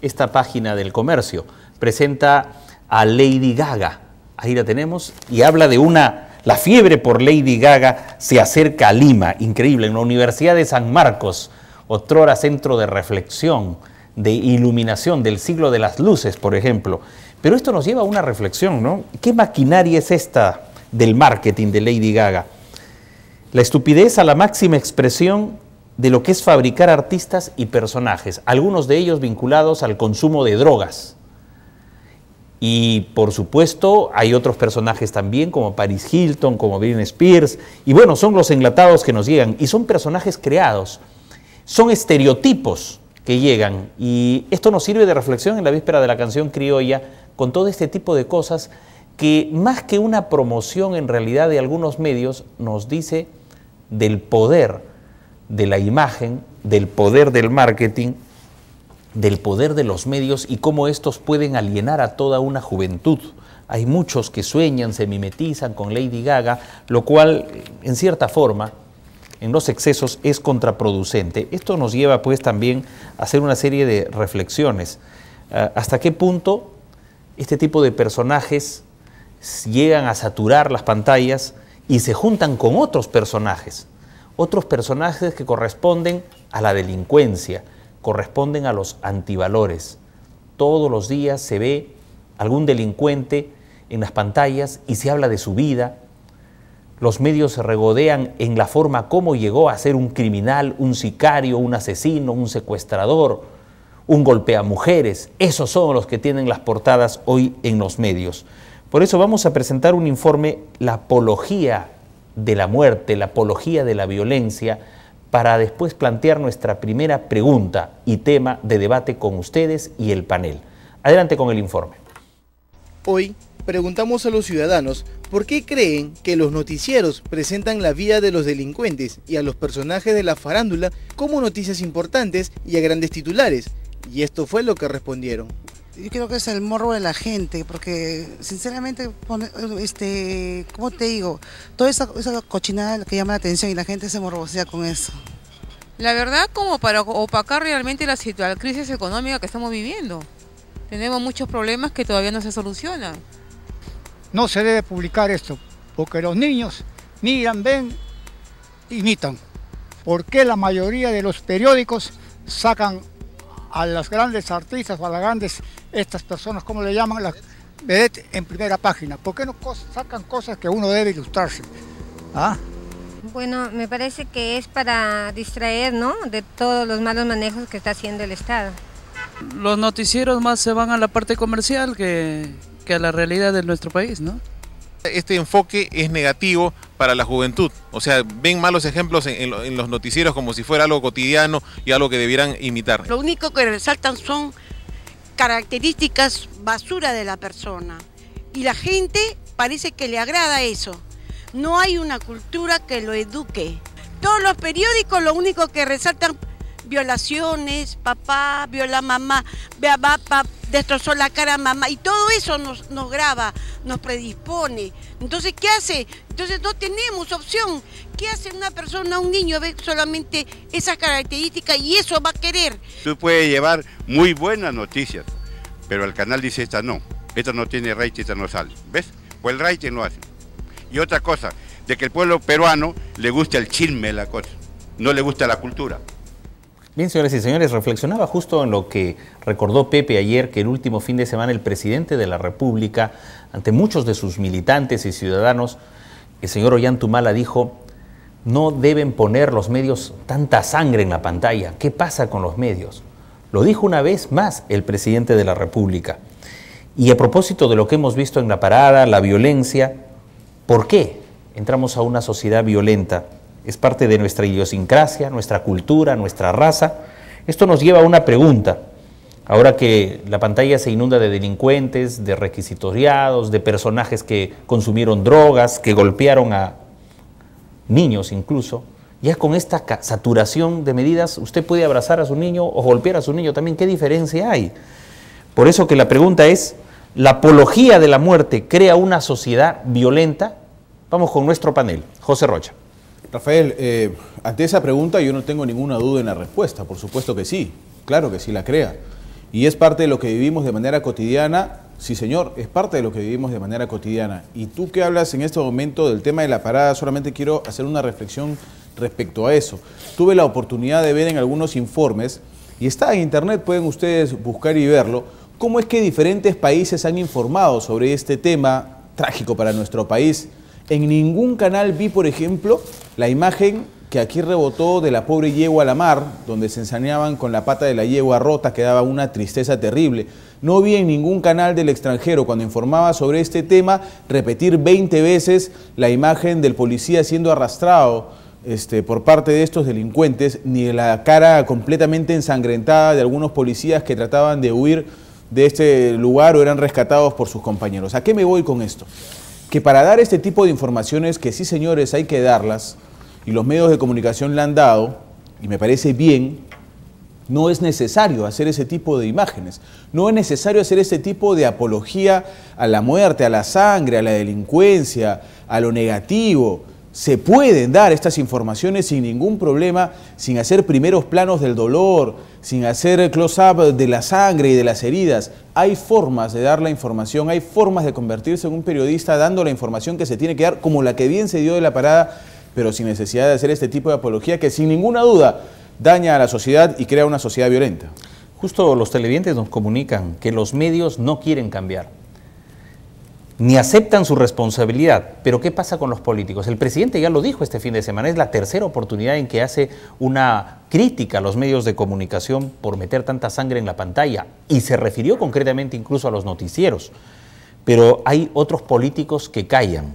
esta página del Comercio. Presenta a Lady Gaga. Ahí la tenemos y habla de la fiebre por Lady Gaga se acerca a Lima. Increíble, en la Universidad de San Marcos, otrora centro de reflexión, de iluminación del siglo de las luces, por ejemplo. Pero esto nos lleva a una reflexión, ¿no? ¿Qué maquinaria es esta del marketing de Lady Gaga? La estupidez a la máxima expresión de lo que es fabricar artistas y personajes, algunos de ellos vinculados al consumo de drogas. Y por supuesto hay otros personajes también como Paris Hilton, como Britney Spears, y bueno, son los enlatados que nos llegan, y son personajes creados, son estereotipos que llegan, y esto nos sirve de reflexión en la víspera de la canción criolla, con todo este tipo de cosas que más que una promoción en realidad de algunos medios, nos dice del poder de la imagen, del poder del marketing, del poder de los medios y cómo estos pueden alienar a toda una juventud. Hay muchos que sueñan, se mimetizan con Lady Gaga, lo cual en cierta forma en los excesos es contraproducente. Esto nos lleva pues también a hacer una serie de reflexiones. ¿Hasta qué punto este tipo de personajes llegan a saturar las pantallas y se juntan con otros personajes que corresponden a la delincuencia, corresponden a los antivalores? Todos los días se ve algún delincuente en las pantallas y se habla de su vida. Los medios se regodean en la forma como llegó a ser un criminal, un sicario, un asesino, un secuestrador, un golpeamujeres. Esos son los que tienen las portadas hoy en los medios. Por eso vamos a presentar un informe, la apología de la muerte, la apología de la violencia, para después plantear nuestra primera pregunta y tema de debate con ustedes y el panel. Adelante con el informe. Hoy preguntamos a los ciudadanos por qué creen que los noticieros presentan la vida de los delincuentes y a los personajes de la farándula como noticias importantes y a grandes titulares. Y esto fue lo que respondieron. Yo creo que es el morbo de la gente, porque sinceramente, ¿cómo te digo? Toda esa cochinada que llama la atención y la gente se morbosea con eso. La verdad, como para opacar realmente la crisis económica que estamos viviendo. Tenemos muchos problemas que todavía no se solucionan. No se debe publicar esto, porque los niños miran, ven, imitan. ¿Por qué la mayoría de los periódicos sacan a las grandes artistas o a las grandes, estas personas, ¿cómo le llaman? Las vedettes en primera página. ¿Por qué no sacan cosas que uno debe ilustrarse? ¿Ah? Bueno, me parece que es para distraer, ¿no?, de todos los malos manejos que está haciendo el Estado. Los noticieros más se van a la parte comercial que a la realidad de nuestro país, ¿no? Este enfoque es negativo para la juventud, o sea, ven malos ejemplos en los noticieros como si fuera algo cotidiano y algo que debieran imitar. Lo único que resaltan son características basura de la persona y la gente parece que le agrada eso. No hay una cultura que lo eduque. Todos los periódicos lo único que resaltan violaciones, papá viola a mamá, papá destrozó la cara a mamá, y todo eso nos graba, nos predispone. Entonces, ¿qué hace? Entonces no tenemos opción. ¿Qué hace una persona, un niño, ve solamente esas características y eso va a querer? Tú puedes llevar muy buenas noticias, pero el canal dice esta no tiene rating, esta no sale. ¿Ves? Pues el rating lo hace. Y otra cosa, de que el pueblo peruano le gusta el chisme, la cosa, no le gusta la cultura. Bien, señores y señores, reflexionaba justo en lo que recordó Pepe ayer, que el último fin de semana el presidente de la República, ante muchos de sus militantes y ciudadanos, el señor Ollantumala dijo: no deben poner los medios tanta sangre en la pantalla. ¿Qué pasa con los medios? Lo dijo una vez más el presidente de la República. Y a propósito de lo que hemos visto en la parada, la violencia, ¿por qué entramos a una sociedad violenta? Es parte de nuestra idiosincrasia, nuestra cultura, nuestra raza. Esto nos lleva a una pregunta. Ahora que la pantalla se inunda de delincuentes, de requisitoriados, de personajes que consumieron drogas, que golpearon a niños incluso, ya con esta saturación de medidas, usted puede abrazar a su niño o golpear a su niño también. ¿Qué diferencia hay? Por eso que la pregunta es, ¿la apología de la muerte crea una sociedad violenta? Vamos con nuestro panel. José Rocha. Rafael, ante esa pregunta yo no tengo ninguna duda en la respuesta, por supuesto que sí, claro que sí la crea. y es parte de lo que vivimos de manera cotidiana. Sí, señor, es parte de lo que vivimos de manera cotidiana. Y tú que hablas en este momento del tema de la parada, solamente quiero hacer una reflexión respecto a eso. Tuve la oportunidad de ver en algunos informes, y está en internet, pueden ustedes buscar y verlo, cómo es que diferentes países han informado sobre este tema trágico para nuestro país. En ningún canal vi, por ejemplo, la imagen que aquí rebotó de la pobre yegua a la mar, donde se ensañaban con la pata de la yegua rota, que daba una tristeza terrible. No vi en ningún canal del extranjero, cuando informaba sobre este tema, repetir 20 veces la imagen del policía siendo arrastrado por parte de estos delincuentes, ni de la cara completamente ensangrentada de algunos policías que trataban de huir de este lugar o eran rescatados por sus compañeros. ¿A qué me voy con esto? Que para dar este tipo de informaciones, que sí, señores, hay que darlas, y los medios de comunicación la han dado, y me parece bien, no es necesario hacer ese tipo de imágenes, no es necesario hacer ese tipo de apología a la muerte, a la sangre, a la delincuencia, a lo negativo. Se pueden dar estas informaciones sin ningún problema, sin hacer primeros planos del dolor, sin hacer close-up de la sangre y de las heridas. Hay formas de dar la información, hay formas de convertirse en un periodista dando la información que se tiene que dar, como la que bien se dio de la parada, pero sin necesidad de hacer este tipo de apología que sin ninguna duda daña a la sociedad y crea una sociedad violenta. Justo los televidentes nos comunican que los medios no quieren cambiar, ni aceptan su responsabilidad. Pero ¿qué pasa con los políticos? El presidente ya lo dijo este fin de semana, es la tercera oportunidad en que hace una crítica a los medios de comunicación por meter tanta sangre en la pantalla, y se refirió concretamente incluso a los noticieros. Pero hay otros políticos que callan.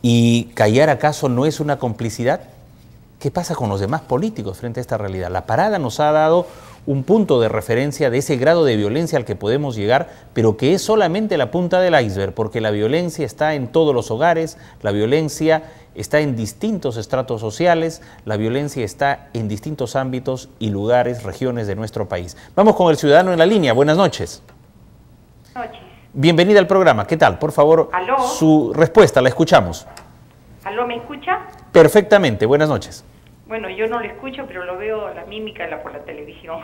¿Y callar acaso no es una complicidad? ¿Qué pasa con los demás políticos frente a esta realidad? La parada nos ha dado un punto de referencia de ese grado de violencia al que podemos llegar, pero que es solamente la punta del iceberg, porque la violencia está en todos los hogares, la violencia está en distintos estratos sociales, la violencia está en distintos ámbitos y lugares, regiones de nuestro país. Vamos con el ciudadano en la línea. Buenas noches. Buenas noches. Bienvenida al programa. ¿Qué tal? Por favor, ¿Aló? Su respuesta, la escuchamos. ¿Aló, me escucha? Perfectamente. Buenas noches. Bueno, yo no lo escucho, pero lo veo la mímica por la televisión.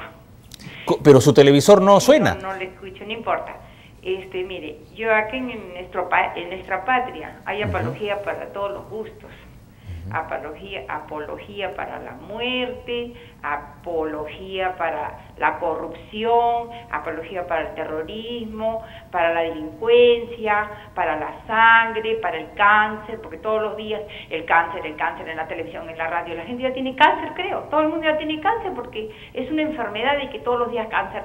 Pero su televisor no suena. No lo escucho, no importa. Mire, yo aquí en nuestra patria hay apología para todos los gustos. Apología para la muerte, apología para la corrupción, apología para el terrorismo, para la delincuencia, para la sangre, para el cáncer, porque todos los días el cáncer en la televisión, en la radio, la gente ya tiene cáncer, creo, todo el mundo ya tiene cáncer porque es una enfermedad de que todos los días cáncer,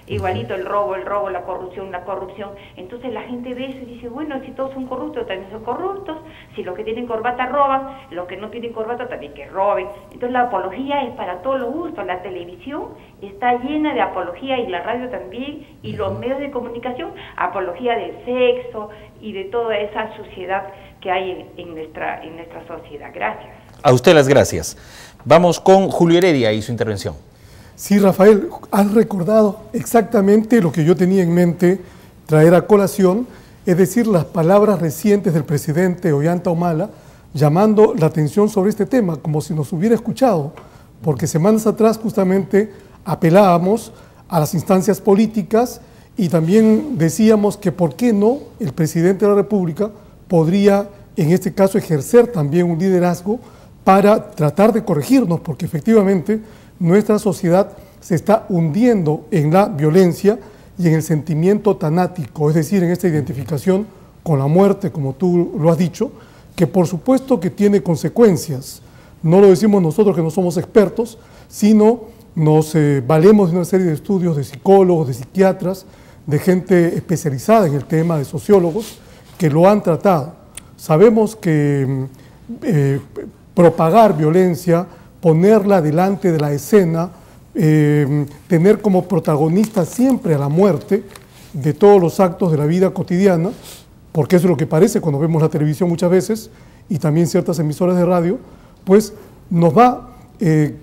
igualito el robo, la corrupción, entonces la gente ve eso y dice, bueno, si todos son corruptos, también son corruptos, si los que tienen corbata roban, los que no tienen corbata también que roben. Entonces la apología es para todos los gustos. La televisión está llena de apología y la radio también, y los medios de comunicación, apología del sexo y de toda esa suciedad que hay en nuestra sociedad. Gracias. A usted las gracias. Vamos con Julio Heredia y su intervención. Sí, Rafael, has recordado exactamente lo que yo tenía en mente traer a colación, es decir, las palabras recientes del presidente Ollanta Humala, llamando la atención sobre este tema, como si nos hubiera escuchado, porque semanas atrás justamente apelábamos a las instancias políticas y también decíamos que por qué no el presidente de la República podría en este caso ejercer también un liderazgo para tratar de corregirnos, porque efectivamente nuestra sociedad se está hundiendo en la violencia y en el sentimiento tanático, es decir, en esta identificación con la muerte, como tú lo has dicho, que por supuesto que tiene consecuencias. No lo decimos nosotros que no somos expertos, sino nos valemos de una serie de estudios de psicólogos, de psiquiatras, de gente especializada en el tema, de sociólogos, que lo han tratado. Sabemos que propagar violencia, ponerla delante de la escena, tener como protagonista siempre a la muerte de todos los actos de la vida cotidiana, porque eso es lo que parece cuando vemos la televisión muchas veces y también ciertas emisoras de radio, pues nos va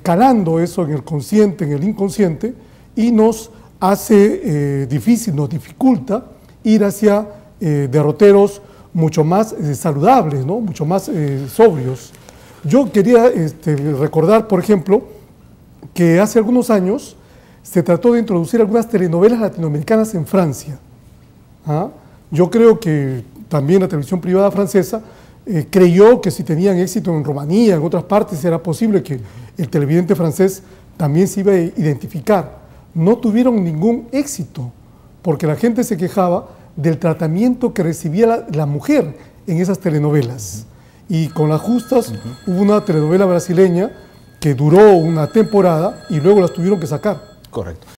calando eso en el consciente, en el inconsciente, y nos hace difícil, nos dificulta ir hacia derroteros mucho más saludables, ¿no? Mucho más sobrios. Yo quería recordar, por ejemplo, que hace algunos años se trató de introducir algunas telenovelas latinoamericanas en Francia. ¿Ah? Yo creo que también la televisión privada francesa creyó que si tenían éxito en Rumanía, en otras partes, era posible que el televidente francés también se iba a identificar. No tuvieron ningún éxito, porque la gente se quejaba del tratamiento que recibía la mujer en esas telenovelas. Y con las justas hubo una telenovela brasileña que duró una temporada y luego las tuvieron que sacar. Correcto.